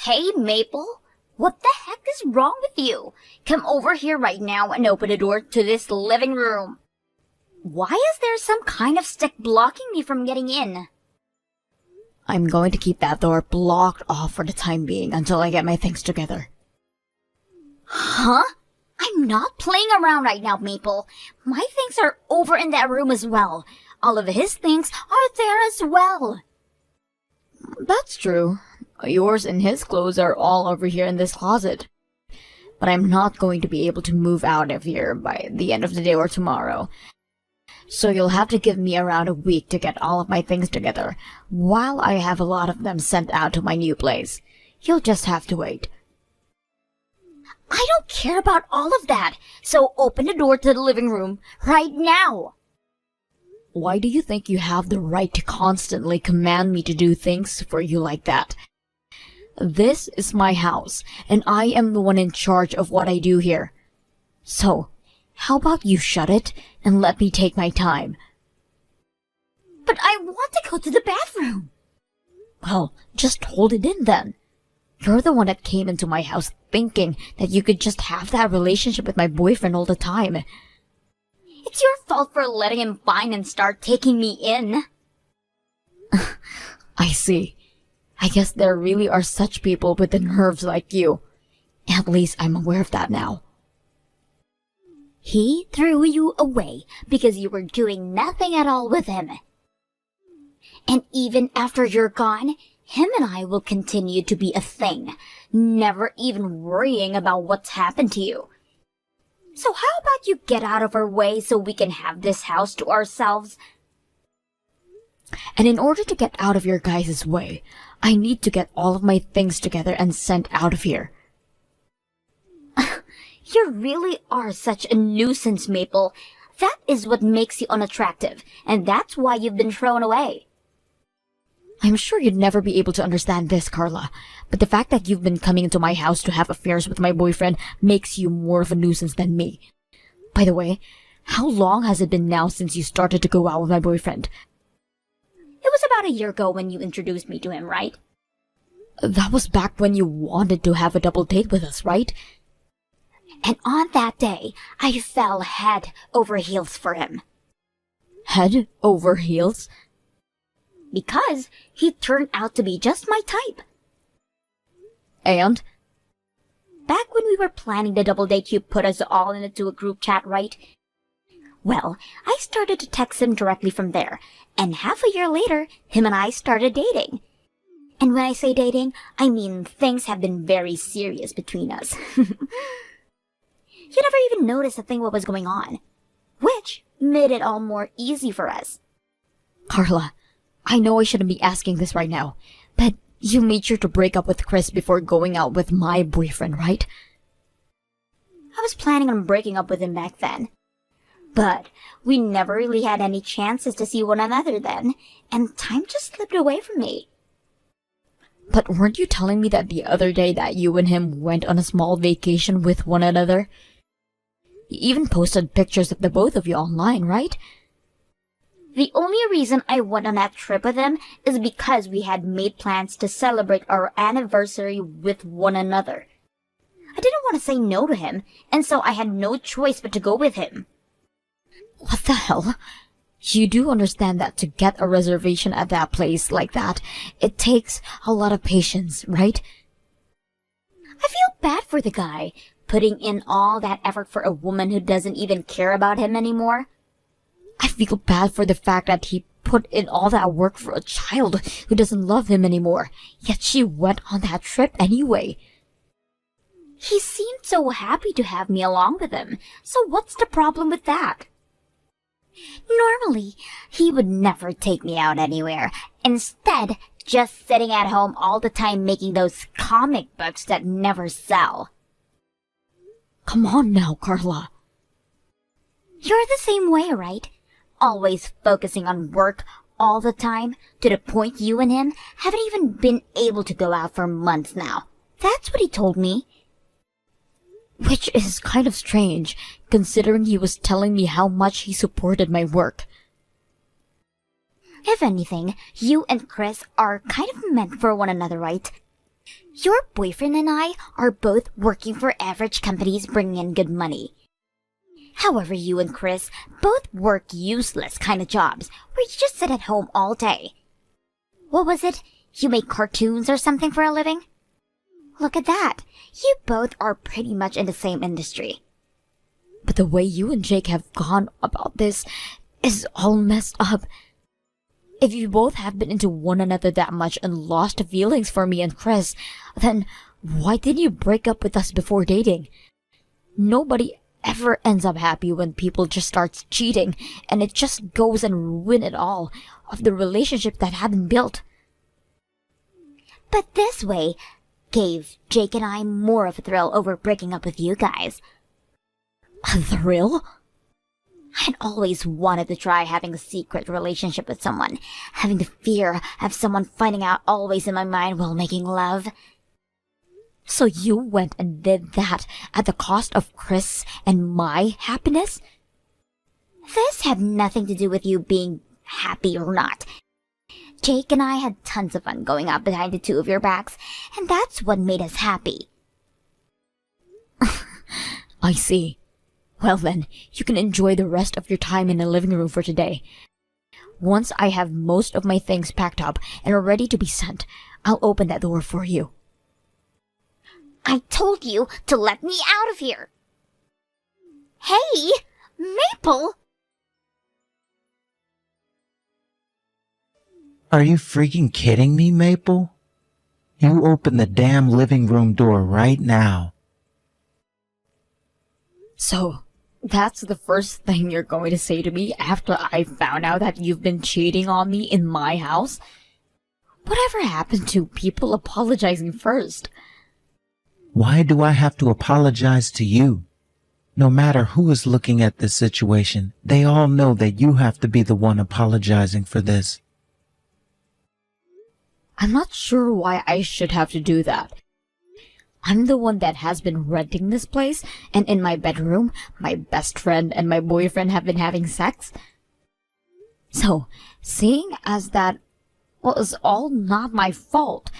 Hey, Maple, what the heck is wrong with you? Come over here right now and open the door to this living room. Why is there some kind of stick blocking me from getting in? I'm going to keep that door blocked off for the time being until I get my things together. Huh? I'm not playing around right now, Maple. My things are over in that room as well. All of his things are there as well. That's true. Yours and his clothes are all over here in this closet. But I'm not going to be able to move out of here by the end of the day or tomorrow. So you'll have to give me around a week to get all of my things together, while I have a lot of them sent out to my new place. You'll just have to wait. I don't care about all of that, so open the door to the living room right now. Why do you think you have the right to constantly command me to do things for you like that? This is my house, and I am the one in charge of what I do here. So, how about you shut it and let me take my time? But I want to go to the bathroom. Well, just hold it in then. You're the one that came into my house thinking that you could just have that relationship with my boyfriend all the time. It's your fault for letting him find and start taking me in. I see. I guess there really are such people with the nerves like you. At least I'm aware of that now. He threw you away because you were doing nothing at all with him. And even after you're gone, him and I will continue to be a thing, never even worrying about what's happened to you. So how about you get out of our way so we can have this house to ourselves? And in order to get out of your guys' way, I need to get all of my things together and sent out of here. You really are such a nuisance, Maple. That is what makes you unattractive, and that's why you've been thrown away. I'm sure you'd never be able to understand this, Carla, but the fact that you've been coming into my house to have affairs with my boyfriend makes you more of a nuisance than me. By the way, how long has it been now since you started to go out with my boyfriend? It was about a year ago when you introduced me to him, right? That was back when you wanted to have a double date with us, right? And on that day, I fell head over heels for him. Head over heels? Because he turned out to be just my type. And? Back when we were planning the double date, you put us all into a group chat, right? Well, I started to text him directly from there, and half a year later, him and I started dating. And when I say dating, I mean things have been very serious between us. You never even noticed a thing what was going on, which made it all more easy for us. Carla, I know I shouldn't be asking this right now, but you made sure to break up with Chris before going out with my boyfriend, right? I was planning on breaking up with him back then. But we never really had any chances to see one another then, and time just slipped away from me. But weren't you telling me that the other day that you and him went on a small vacation with one another? You even posted pictures of the both of you online, right? The only reason I went on that trip with him is because we had made plans to celebrate our anniversary with one another. I didn't want to say no to him, and so I had no choice but to go with him. What the hell? You do understand that to get a reservation at that place like that, it takes a lot of patience, right? I feel bad for the guy, putting in all that effort for a woman who doesn't even care about him anymore. I feel bad for the fact that he put in all that work for a child who doesn't love him anymore, yet she went on that trip anyway. He seemed so happy to have me along with him, so what's the problem with that? Normally, he would never take me out anywhere. Instead, just sitting at home all the time making those comic books that never sell. Come on now, Carla. You're the same way, right? Always focusing on work all the time, to the point you and him haven't even been able to go out for months now. That's what he told me. Which is kind of strange, considering he was telling me how much he supported my work. If anything, you and Chris are kind of meant for one another, right? Your boyfriend and I are both working for average companies bringing in good money. However, you and Chris both work useless kind of jobs where you just sit at home all day. What was it? You make cartoons or something for a living? Look at that. You both are pretty much in the same industry. But the way you and Jake have gone about this is all messed up. If you both have been into one another that much and lost feelings for me and Chris, then why didn't you break up with us before dating? Nobody ever ends up happy when people just start cheating, and it just goes and ruin it all of the relationship that had been built. But this way gave Jake and I more of a thrill over breaking up with you guys. A thrill? I'd always wanted to try having a secret relationship with someone, having the fear of someone finding out always in my mind while making love. So you went and did that at the cost of Chris and my happiness? This had nothing to do with you being happy or not. Jake and I had tons of fun going out behind the two of your backs, and that's what made us happy. I see. Well then, you can enjoy the rest of your time in the living room for today. Once I have most of my things packed up and are ready to be sent, I'll open that door for you. I told you to let me out of here! Hey, Maple! Are you freaking kidding me, Maple? You open the damn living room door right now. So, that's the first thing you're going to say to me after I found out that you've been cheating on me in my house? Whatever happened to people apologizing first? Why do I have to apologize to you? No matter who is looking at this situation, they all know that you have to be the one apologizing for this. I'm not sure why I should have to do that. I'm the one that has been renting this place, and in my bedroom, my best friend and my boyfriend have been having sex. So, seeing as that was all not my fault,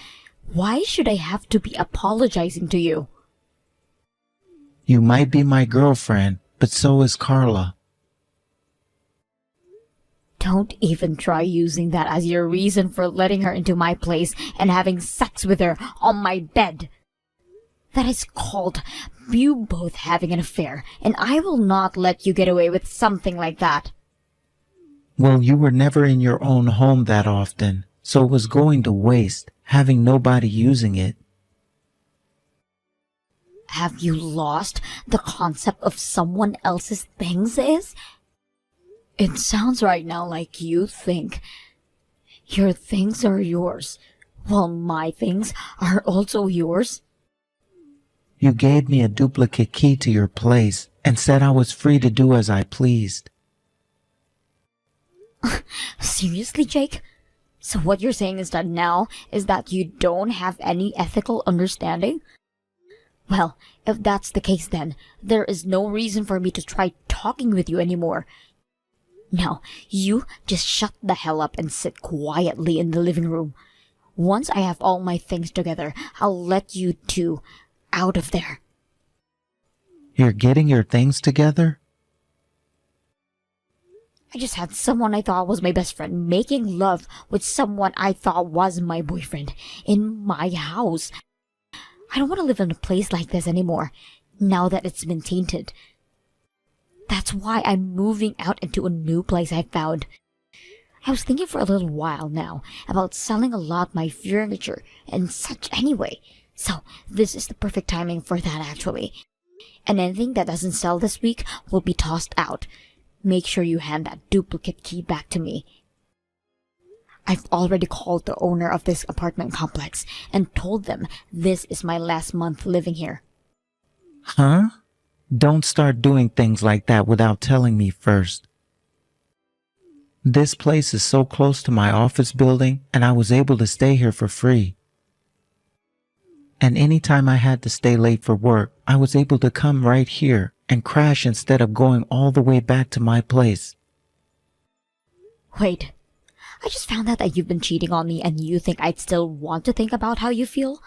why should I have to be apologizing to you? You might be my girlfriend, but so is Carla. Don't even try using that as your reason for letting her into my place and having sex with her on my bed. That is called you both having an affair, and I will not let you get away with something like that. Well, you were never in your own home that often, so it was going to waste, having nobody using it. Have you lost the concept of someone else's things is? It sounds right now like you think your things are yours, while my things are also yours. You gave me a duplicate key to your place and said I was free to do as I pleased. Seriously, Jake? So what you're saying is that now is that you don't have any ethical understanding? Well, if that's the case then, there is no reason for me to try talking with you anymore. Now, you just shut the hell up and sit quietly in the living room. Once I have all my things together, I'll let you two out of there. You're getting your things together? I just had someone I thought was my best friend making love with someone I thought was my boyfriend in my house. I don't want to live in a place like this anymore, now that it's been tainted. That's why I'm moving out into a new place I found. I was thinking for a little while now about selling a lot my furniture and such anyway. So this is the perfect timing for that actually. And anything that doesn't sell this week will be tossed out. Make sure you hand that duplicate key back to me. I've already called the owner of this apartment complex and told them this is my last month living here. Huh? Don't start doing things like that without telling me first. This place is so close to my office building, and I was able to stay here for free. And anytime I had to stay late for work, I was able to come right here and crash instead of going all the way back to my place. Wait, I just found out that you've been cheating on me and you think I'd still want to think about how you feel?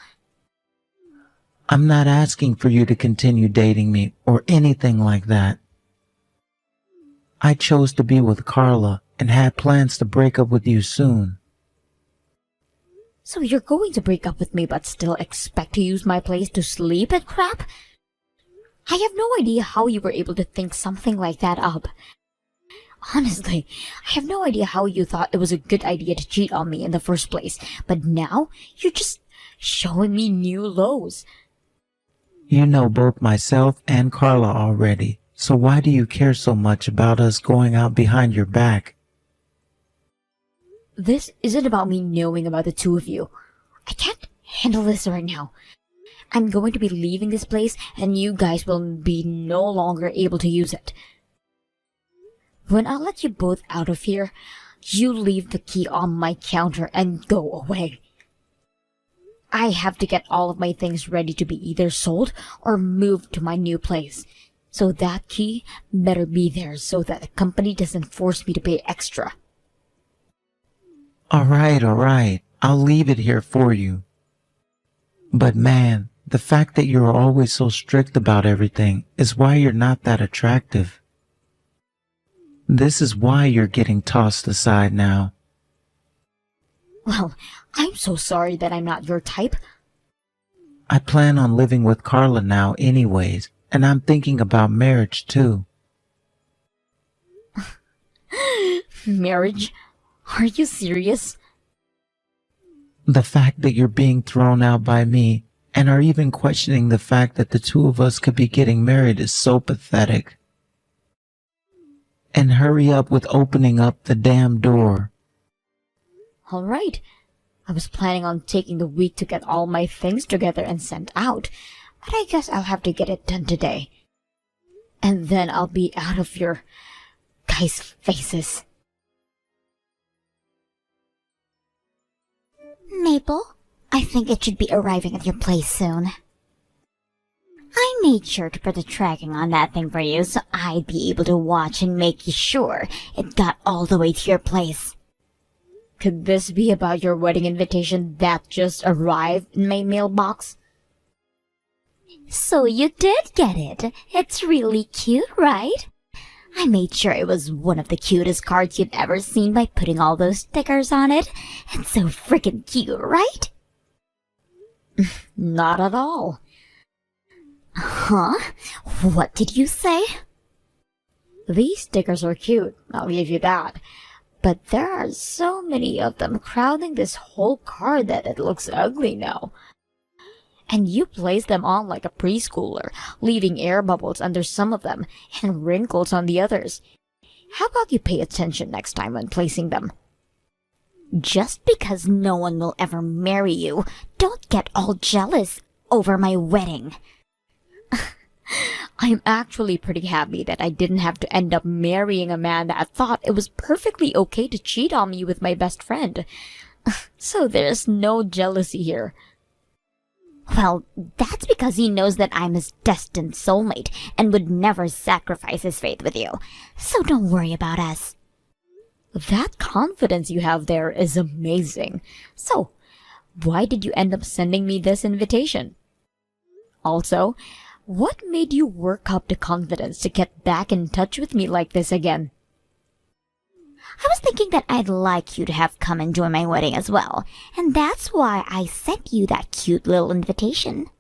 I'm not asking for you to continue dating me or anything like that. I chose to be with Carla and had plans to break up with you soon. So you're going to break up with me but still expect to use my place to sleep and crap? I have no idea how you were able to think something like that up. Honestly, I have no idea how you thought it was a good idea to cheat on me in the first place, but now you're just showing me new lows. You know both myself and Carla already, so why do you care so much about us going out behind your back? This isn't about me knowing about the two of you. I can't handle this right now. I'm going to be leaving this place and you guys will be no longer able to use it. When I let you both out of here, you leave the key on my counter and go away. I have to get all of my things ready to be either sold or moved to my new place. So that key better be there so that the company doesn't force me to pay extra. All right. I'll leave it here for you. But man, the fact that you're always so strict about everything is why you're not that attractive. This is why you're getting tossed aside now. Well, I'm so sorry that I'm not your type. I plan on living with Carla now anyways, and I'm thinking about marriage too. Marriage? Are you serious? The fact that you're being thrown out by me and are even questioning the fact that the two of us could be getting married is so pathetic. And hurry up with opening up the damn door. All right. I was planning on taking the week to get all my things together and sent out, but I guess I'll have to get it done today. And then I'll be out of your guys' faces. Maple, I think it should be arriving at your place soon. I made sure to put a tracking on that thing for you so I'd be able to watch and make sure it got all the way to your place. Could this be about your wedding invitation that just arrived in my mailbox? So you did get it. It's really cute, right? I made sure it was one of the cutest cards you've ever seen by putting all those stickers on it. It's so freaking cute, right? Not at all. Huh? What did you say? These stickers are cute, I'll give you that. But there are so many of them crowding this whole card that it looks ugly now. And you place them on like a preschooler, leaving air bubbles under some of them and wrinkles on the others. How about you pay attention next time when placing them? Just because no one will ever marry you, don't get all jealous over my wedding. I'm actually pretty happy that I didn't have to end up marrying a man that thought it was perfectly okay to cheat on me with my best friend. So there's no jealousy here. Well, that's because he knows that I'm his destined soulmate and would never sacrifice his faith with you. So don't worry about us. That confidence you have there is amazing. So, why did you end up sending me this invitation? Also, what made you work up the confidence to get back in touch with me like this again? I was thinking that I'd like you to have come and join my wedding as well, and that's why I sent you that cute little invitation.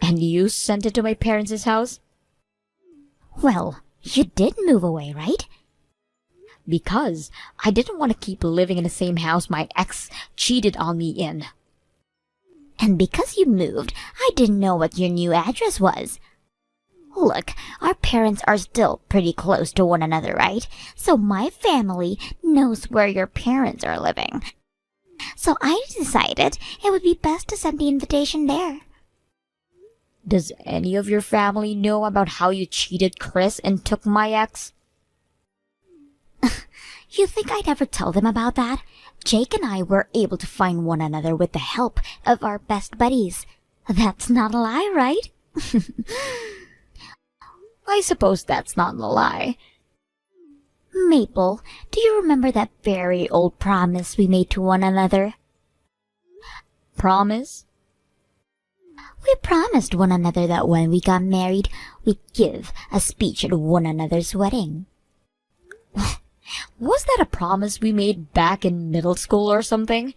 And you sent it to my parents' house? Well, you did move away, right? Because I didn't want to keep living in the same house my ex cheated on me in. And because you moved, I didn't know what your new address was. Look, our parents are still pretty close to one another, right? So my family knows where your parents are living. So I decided it would be best to send the invitation there. Does any of your family know about how you cheated Chris and took my ex? You think I'd ever tell them about that? Jake and I were able to find one another with the help of our best buddies. That's not a lie, right? I suppose that's not a lie. Maple, do you remember that very old promise we made to one another? Promise? We promised one another that when we got married, we'd give a speech at one another's wedding. Was that a promise we made back in middle school or something?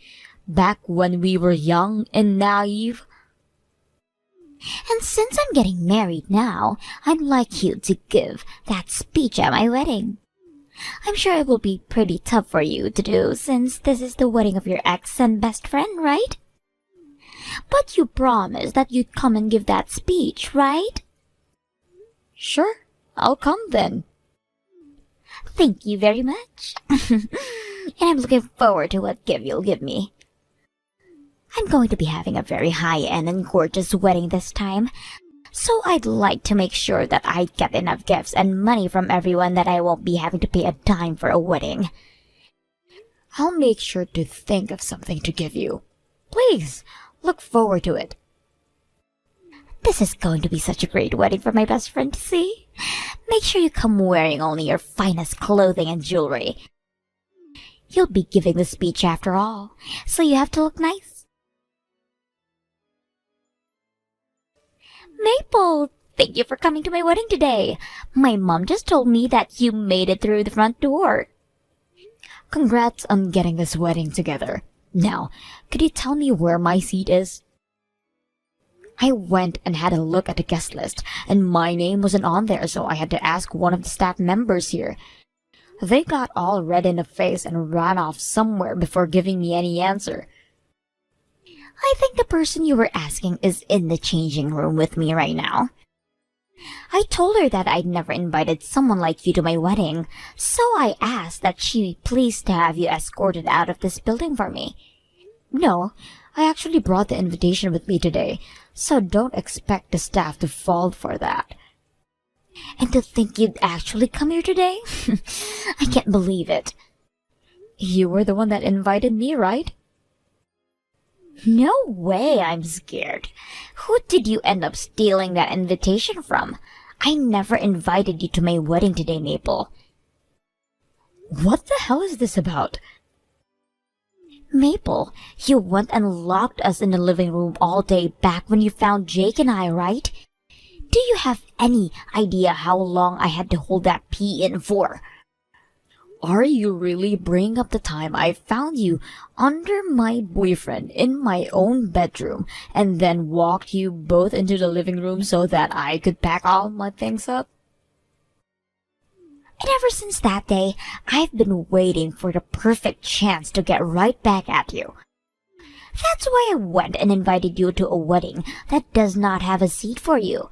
Back when we were young and naive? And since I'm getting married now, I'd like you to give that speech at my wedding. I'm sure it will be pretty tough for you to do since this is the wedding of your ex and best friend, right? But you promised that you'd come and give that speech, right? Sure, I'll come then. Thank you very much. And I'm looking forward to what gift you'll give me. I'm going to be having a very high-end and gorgeous wedding this time, so I'd like to make sure that I get enough gifts and money from everyone that I won't be having to pay a dime for a wedding. I'll make sure to think of something to give you. Please, look forward to it. This is going to be such a great wedding for my best friend to see. Make sure you come wearing only your finest clothing and jewelry. You'll be giving the speech after all, so you have to look nice. Maple, thank you for coming to my wedding today. My mom just told me that you made it through the front door. Congrats on getting this wedding together. Now, could you tell me where my seat is? I went and had a look at the guest list, and my name wasn't on there, so I had to ask one of the staff members here. They got all red in the face and ran off somewhere before giving me any answer. I think the person you were asking is in the changing room with me right now. I told her that I'd never invited someone like you to my wedding, so I asked that she be pleased to have you escorted out of this building for me. No, I actually brought the invitation with me today, so don't expect the staff to fall for that. And to think you'd actually come here today? I can't believe it. You were the one that invited me, right? No way, I'm scared. Who did you end up stealing that invitation from? I never invited you to my wedding today, Maple. What the hell is this about? Maple, you went and locked us in the living room all day back when you found Jake and I, right? Do you have any idea how long I had to hold that pee in for? Are you really bringing up the time I found you under my boyfriend in my own bedroom and then walked you both into the living room so that I could pack all my things up? And ever since that day, I've been waiting for the perfect chance to get right back at you. That's why I went and invited you to a wedding that does not have a seat for you.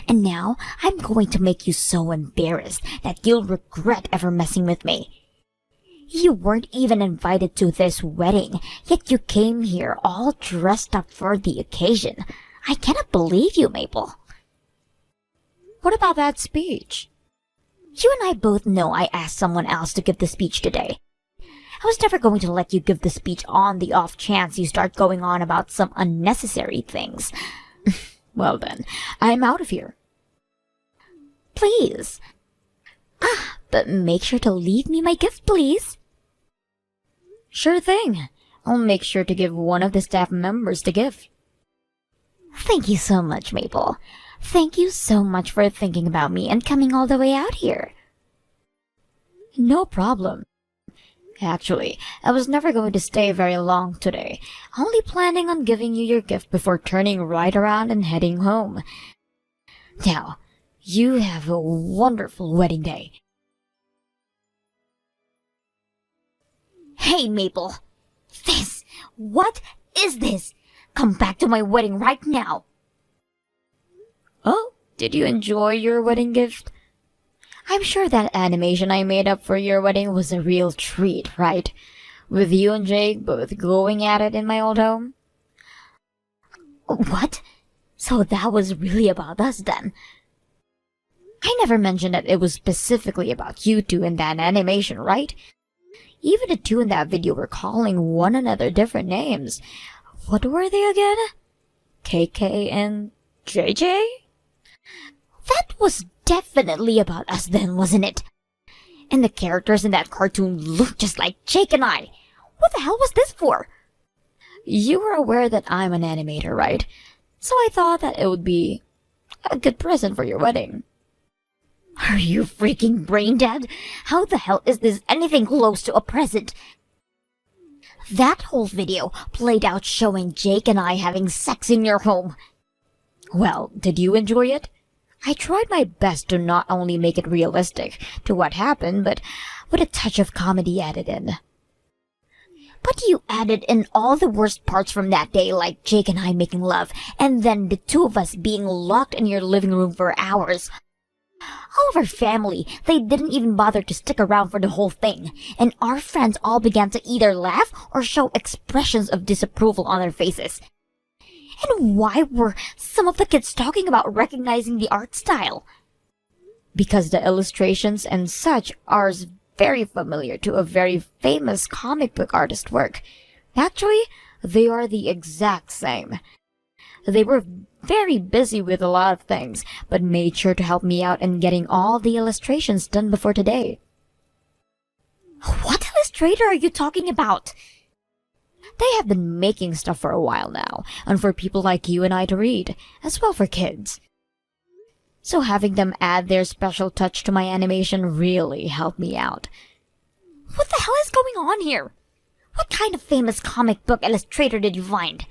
And now I'm going to make you so embarrassed that you'll regret ever messing with me. You weren't even invited to this wedding, yet you came here all dressed up for the occasion. I cannot believe you, Maple. What about that speech? You and I both know I asked someone else to give the speech today. I was never going to let you give the speech on the off chance you start going on about some unnecessary things. Well then, I'm out of here. Please. But make sure to leave me my gift, please. Sure thing. I'll make sure to give one of the staff members the gift. Thank you so much, Maple. Thank you so much for thinking about me and coming all the way out here. No problem. Actually, I was never going to stay very long today, only planning on giving you your gift before turning right around and heading home. Now, you have a wonderful wedding day. Hey, Maple. What is this? Come back to my wedding right now. Oh, did you enjoy your wedding gift? I'm sure that animation I made up for your wedding was a real treat, right? With you and Jake both going at it in my old home? What? So that was really about us then? I never mentioned that it was specifically about you two in that animation, right? Even the two in that video were calling one another different names. What were they again? KK and JJ? That was definitely about us then, wasn't it? And the characters in that cartoon looked just like Jake and I. What the hell was this for? You were aware that I'm an animator, right? So I thought that it would be a good present for your wedding. Are you freaking brain dead? How the hell is this anything close to a present? That whole video played out showing Jake and I having sex in your home. Well, did you enjoy it? I tried my best to not only make it realistic to what happened, but with a touch of comedy added in. But you added in all the worst parts from that day, like Jake and I making love, and then the two of us being locked in your living room for hours. All of our family, they didn't even bother to stick around for the whole thing, and our friends all began to either laugh or show expressions of disapproval on their faces. And why were some of the kids talking about recognizing the art style? Because the illustrations and such are very familiar to a very famous comic book artist work. Actually, they are the exact same. They were very busy with a lot of things, but made sure to help me out in getting all the illustrations done before today. What illustrator are you talking about? They have been making stuff for a while now, and for people like you and I to read, as well for kids. So having them add their special touch to my animation really helped me out. What the hell is going on here? What kind of famous comic book illustrator did you find?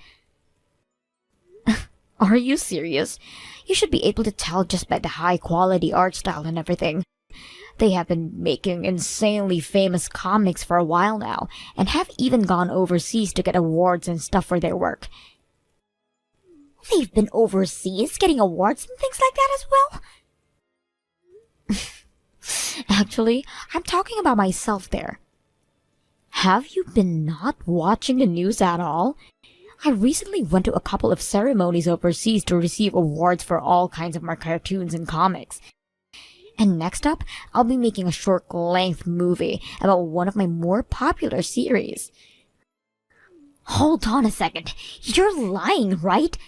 Are you serious? You should be able to tell just by the high quality art style and everything. They have been making insanely famous comics for a while now, and have even gone overseas to get awards and stuff for their work. They've been overseas getting awards and things like that as well? Actually, I'm talking about myself there. Have you been not watching the news at all? I recently went to a couple of ceremonies overseas to receive awards for all kinds of my cartoons and comics. And next up, I'll be making a short-length movie about one of my more popular series. Hold on a second. You're lying, right?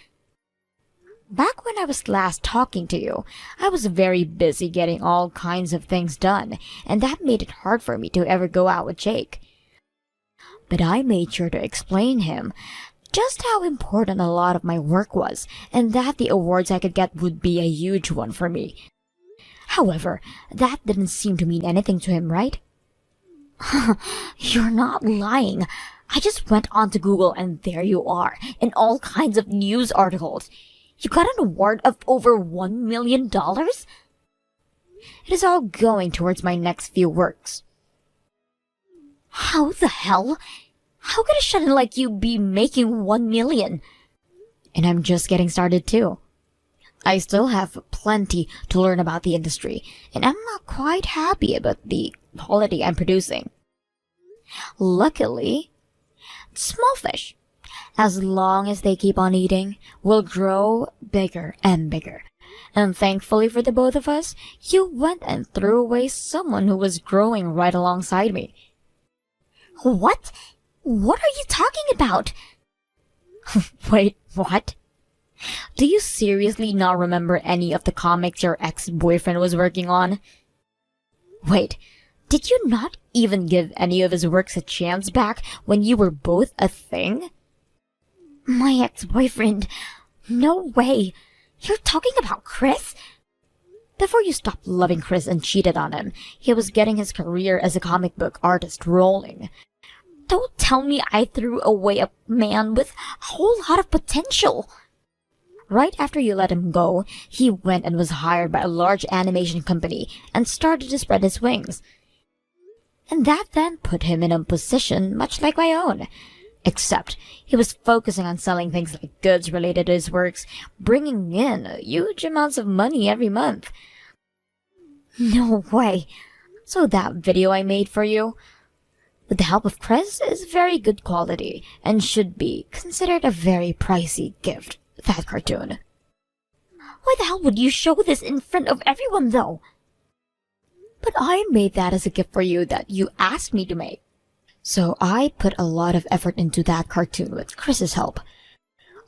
Back when I was last talking to you, I was very busy getting all kinds of things done, and that made it hard for me to ever go out with Jake. But I made sure to explain him just how important a lot of my work was, and that the awards I could get would be a huge one for me. However, that didn't seem to mean anything to him, right? You're not lying. I just went onto Google and there you are, in all kinds of news articles. You got an award of over $1 million? It is all going towards my next few works. How the hell? How could a shut-in like you be making $1 million? And I'm just getting started too. I still have plenty to learn about the industry, and I'm not quite happy about the quality I'm producing. Luckily, small fish, as long as they keep on eating, will grow bigger and bigger. And thankfully for the both of us, you went and threw away someone who was growing right alongside me. What? What are you talking about? Wait, what? Do you seriously not remember any of the comics your ex-boyfriend was working on? Wait, did you not even give any of his works a chance back when you were both a thing? My ex-boyfriend? No way. You're talking about Chris? Before you stopped loving Chris and cheated on him, he was getting his career as a comic book artist rolling. Don't tell me I threw away a man with a whole lot of potential. Right after you let him go, he went and was hired by a large animation company and started to spread his wings. And that then put him in a position much like my own. Except he was focusing on selling things like goods related to his works, bringing in huge amounts of money every month. No way. So that video I made for you, with the help of Chris, is very good quality and should be considered a very pricey gift. That cartoon. Why the hell would you show this in front of everyone, though? But I made that as a gift for you that you asked me to make. So I put a lot of effort into that cartoon with Chris's help.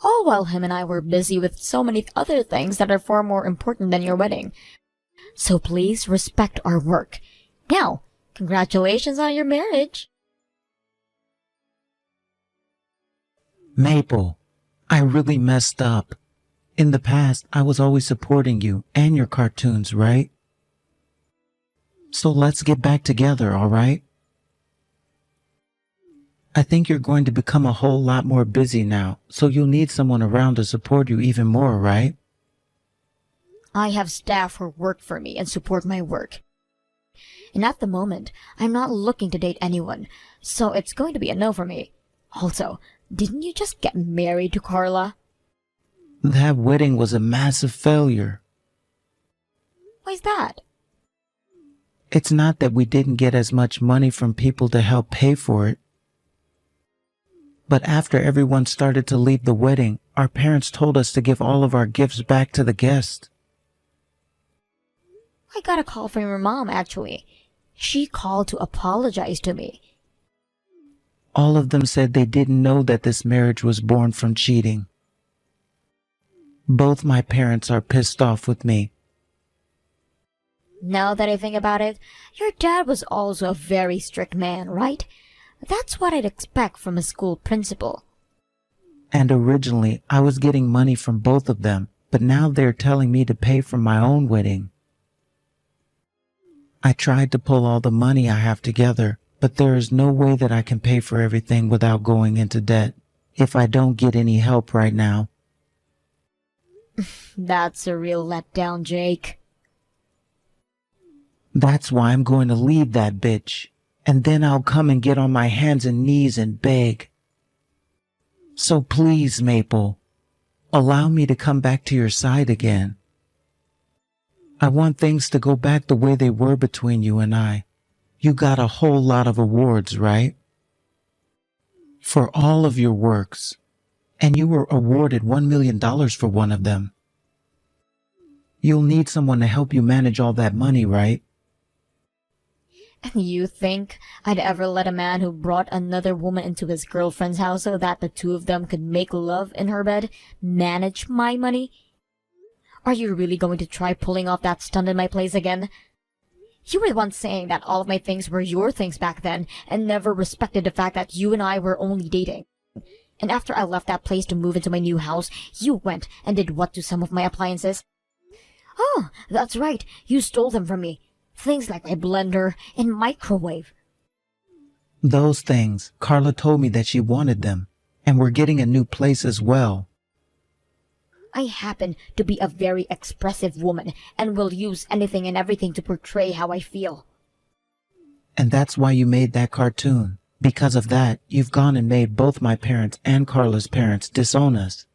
All while him and I were busy with so many other things that are far more important than your wedding. So please respect our work. Now, congratulations on your marriage. Maple, I really messed up. In the past, I was always supporting you and your cartoons, right? So let's get back together, all right? I think you're going to become a whole lot more busy now, so you'll need someone around to support you even more, right? I have staff who work for me and support my work. And at the moment, I'm not looking to date anyone, so it's going to be a no for me. Also, didn't you just get married to Carla? That wedding was a massive failure. Why's that? It's not that we didn't get as much money from people to help pay for it. But after everyone started to leave the wedding, our parents told us to give all of our gifts back to the guests. I got a call from your mom, actually. She called to apologize to me. All of them said they didn't know that this marriage was born from cheating. Both my parents are pissed off with me. Now that I think about it, your dad was also a very strict man, right? That's what I'd expect from a school principal. And originally, I was getting money from both of them, but now they're telling me to pay for my own wedding. I tried to pull all the money I have together, but there is no way that I can pay for everything without going into debt, if I don't get any help right now. That's a real letdown, Jake. That's why I'm going to leave that bitch, and then I'll come and get on my hands and knees and beg. So please, Maple, allow me to come back to your side again. I want things to go back the way they were between you and I. You got a whole lot of awards, right? For all of your works. And you were awarded $1 million for one of them. You'll need someone to help you manage all that money, right? And you think I'd ever let a man who brought another woman into his girlfriend's house so that the two of them could make love in her bed manage my money? Are you really going to try pulling off that stunt in my place again? You were the one saying that all of my things were your things back then and never respected the fact that you and I were only dating. And after I left that place to move into my new house, you went and did what to some of my appliances? Oh, that's right, you stole them from me. Things like my blender and microwave. Those things, Carla told me that she wanted them, and we're getting a new place as well. I happen to be a very expressive woman and will use anything and everything to portray how I feel. And that's why you made that cartoon. Because of that, you've gone and made both my parents and Carla's parents disown us.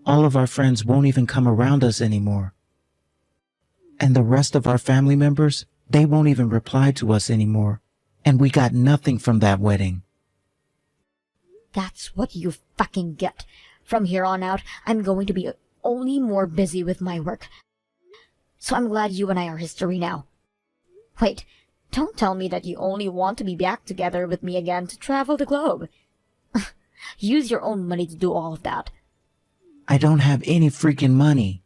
All of our friends won't even come around us anymore. And the rest of our family members, they won't even reply to us anymore. And we got nothing from that wedding. That's what you fucking get. From here on out, I'm going to be only more busy with my work. So I'm glad you and I are history now. Wait, don't tell me that you only want to be back together with me again to travel the globe. Use your own money to do all of that. I don't have any freaking money.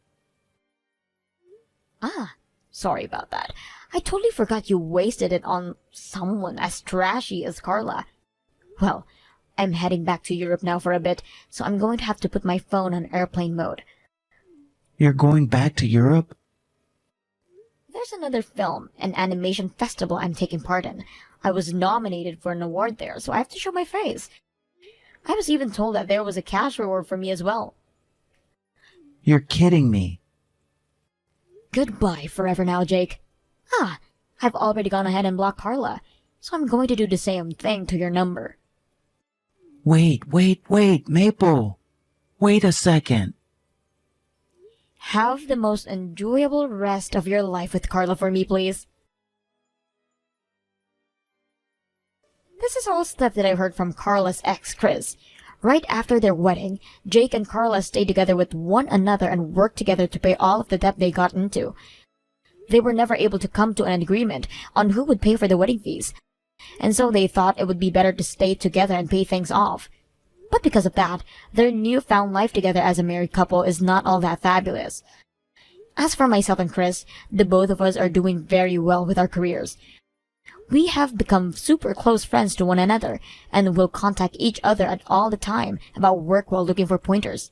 Ah, sorry about that. I totally forgot you wasted it on someone as trashy as Carla. Well, I'm heading back to Europe now for a bit, so I'm going to have to put my phone on airplane mode. You're going back to Europe? There's another film, an animation festival I'm taking part in. I was nominated for an award there, so I have to show my face. I was even told that there was a cash reward for me as well. You're kidding me. Goodbye forever now, Jake. Ah, I've already gone ahead and blocked Carla, so I'm going to do the same thing to your number. Wait, Maple. Wait a second. Have the most enjoyable rest of your life with Carla for me, please. This is all stuff that I heard from Carla's ex, Chris. Right after their wedding, Jake and Carla stayed together with one another and worked together to pay all of the debt they got into. They were never able to come to an agreement on who would pay for the wedding fees, and so they thought it would be better to stay together and pay things off. But because of that, their newfound life together as a married couple is not all that fabulous. As for myself and Chris, the both of us are doing very well with our careers. We have become super close friends to one another, and will contact each other at all the time about work while looking for pointers.